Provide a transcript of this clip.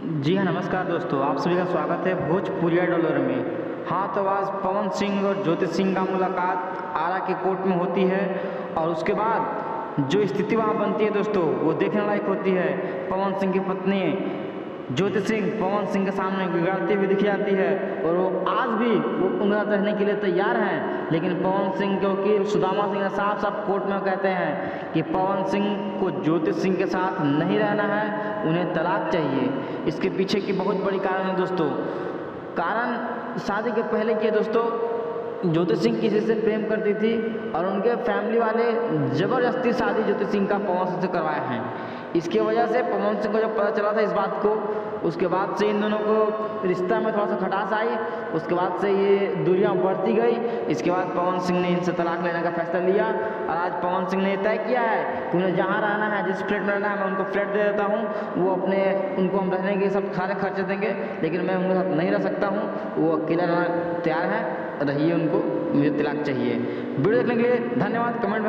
जी हाँ, नमस्कार दोस्तों, आप सभी का स्वागत है भोजपुरिया डॉलर में। हाँ, तो आज पवन सिंह और ज्योति सिंह का मुलाकात आरा के कोर्ट में होती है और उसके बाद जो स्थिति वहाँ बनती है दोस्तों, वो देखने लायक होती है। पवन सिंह की पत्नी ज्योति सिंह पवन सिंह के सामने बिगड़ती हुई दिख जाती है और वो आज भी वो उनके साथ रहने के लिए तैयार हैं, लेकिन पवन सिंह के वकील सुदामा सिंह ने साफ साफ कोर्ट में कहते हैं कि पवन सिंह को ज्योति सिंह के साथ नहीं रहना है, उन्हें तलाक चाहिए। इसके पीछे की बहुत बड़ी कारण है दोस्तों। कारण शादी के पहले की है दोस्तों, ज्योति सिंह किसी से प्रेम करती थी और उनके फैमिली वाले ज़बरदस्ती शादी ज्योति सिंह का पवन सिंह से करवाए हैं। इसकी वजह से पवन सिंह को जब पता चला था इस बात को, उसके बाद से इन दोनों को रिश्ता में थोड़ा सा खटास आई। उसके बाद से ये दूरियां बढ़ती गई। इसके बाद पवन सिंह ने इनसे तलाक लेने का फैसला लिया और आज पवन सिंह ने तय किया है कि उन्हें जहाँ रहना है, जिस फ्लैट में रहना है, मैं उनको फ्लैट दे देता हूँ। वो उनको हम रहने के सब सारे खर्चे देंगे, लेकिन मैं उनके साथ नहीं रह सकता हूँ। वो अकेला रहना तैयार है, रहिए, उनको मुझे तलाक चाहिए। वीडियो देखने के लिए धन्यवाद। कमेंट